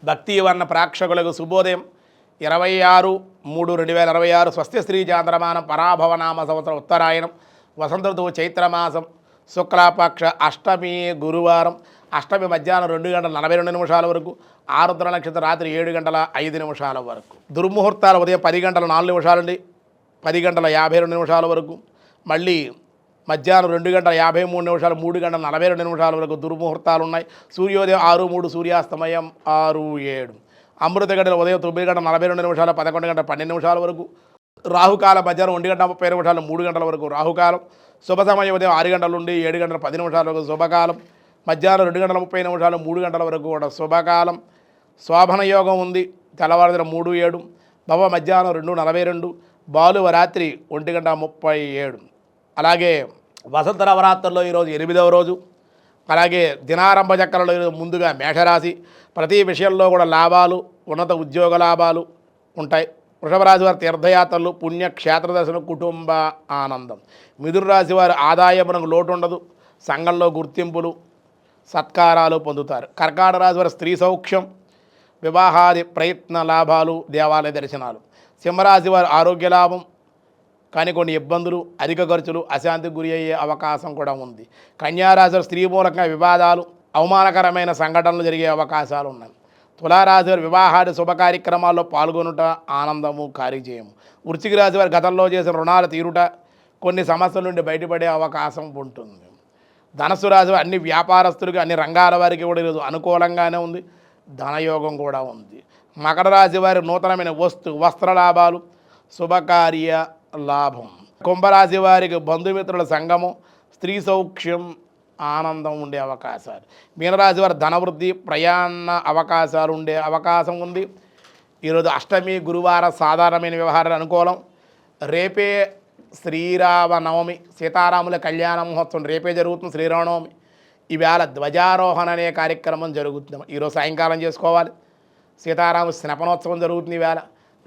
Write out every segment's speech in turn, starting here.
భక్తి వర్ణ ప్రేక్షకులకు శుభోదయం 26/3/2026 స్వస్తి శ్రీ చాంద్రమానం పరాభవనామ సంవత్సరం ఉత్తరాయణం వసంత ఋతువు చైత్రమాసం శుక్లాపక్ష అష్టమి గురువారం అష్టమి మధ్యాహ్నం 2:42 వరకు ఆరుద్ర నక్షత్రం రాత్రి 7:05 వరకు దుర్ముహూర్తాలు ఉదయం 10:04 నుండి 10:52 వరకు మళ్ళీ మధ్యాహ్నం 2:53 3:42 వరకు దుర్ముహూర్తాలు ఉన్నాయి. సూర్యోదయం 6:03 సూర్యాస్తమయం 6:07 అమృత గడియలు ఉదయం 9:42 11:12 వరకు రాహుకాలం మధ్యాహ్నం 1:30 3 గంటల వరకు రాహుకాలం శుభ సమయం ఉదయం 6 గంటల నుండి 7:10 వరకు శుభకాలం మధ్యాహ్నం 2:30 3 గంటల వరకు కూడా శుభకాలం శోభన యోగం ఉంది తెల్లవారుజామున 3:07 భవ మధ్యాహ్నం 2:42 బాలువ రాత్రి 1:37 అలాగే వసంత నవరాత్రుల్లో ఈరోజు 8వ రోజు అలాగే దినారంభ చక్రంలో ఈరోజు ముందుగా మేషరాశి ప్రతి విషయంలో కూడా లాభాలు ఉన్నత ఉద్యోగ లాభాలు ఉంటాయి. వృషభ రాశి వారి తీర్థయాత్రలు పుణ్యక్షేత్ర దర్శనం కుటుంబ ఆనందం. మిథున రాశి వారి ఆదాయమునకు లోటు ఉండదు సంఘంలో గుర్తింపులు సత్కారాలు పొందుతారు. కర్కాటక రాశి వారి స్త్రీ సౌఖ్యం వివాహాది ప్రయత్న లాభాలు దేవాలయ దర్శనాలు. సింహరాశి వారి ఆరోగ్య లాభం కానీ కొన్ని ఇబ్బందులు అధిక ఖర్చులు అశాంతికి గురి అయ్యే అవకాశం కూడా ఉంది. కన్యారాశి స్త్రీ మూలకంగా వివాదాలు అవమానకరమైన సంఘటనలు జరిగే అవకాశాలు ఉన్నాయి. తులారాశి వారి వివాహాది శుభ కార్యక్రమాల్లో పాల్గొనుట ఆనందము కార్యజయము. వృశ్చిక రాశి వారి గతంలో చేసిన రుణాలు తీరుట కొన్ని సమస్యల నుండి బయటపడే అవకాశం ఉంటుంది. ధనస్సు రాశి వారి అన్ని వ్యాపారస్తులకి అన్ని రంగాల వారికి కూడా ఈరోజు అనుకూలంగానే ఉంది ధనయోగం కూడా ఉంది. మకర రాశి వారి నూతనమైన వస్త్ర లాభాలు శుభకార్య లాభం. కుంభరాశి వారికి బంధుమిత్రుల సంగమం స్త్రీ సౌఖ్యం ఆనందం ఉండే అవకాశాలు. మీనరాశి వారి ధనవృద్ధి ప్రయాణ అవకాశాలు ఉండే అవకాశం ఉంది. ఈరోజు అష్టమి గురువారం సాధారణమైన వ్యవహారాలు అనుకూలం. రేపే శ్రీరామనవమి సీతారాముల కళ్యాణ మహోత్సవం రేపే జరుగుతుంది. శ్రీరామనవమి ఈవేళ ధ్వజారోహణ అనే కార్యక్రమం జరుగుతుంది. ఈరోజు సాయంకాలం చేసుకోవాలి. సీతారామ స్నపనోత్సవం జరుగుతుంది ఈవేళ.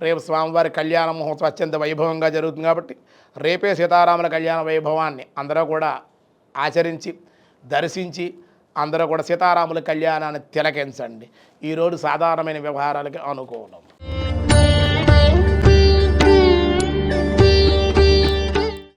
రేపు స్వామివారి కళ్యాణ మహోత్సవం అత్యంత వైభవంగా జరుగుతుంది కాబట్టి రేపే సీతారాముల కళ్యాణ వైభవాన్ని అందరూ కూడా ఆచరించి దర్శించి అందరూ కూడా సీతారాముల కళ్యాణాన్ని తిలకించండి. ఈరోజు సాధారణమైన వ్యవహారాలకి అనుకూలం.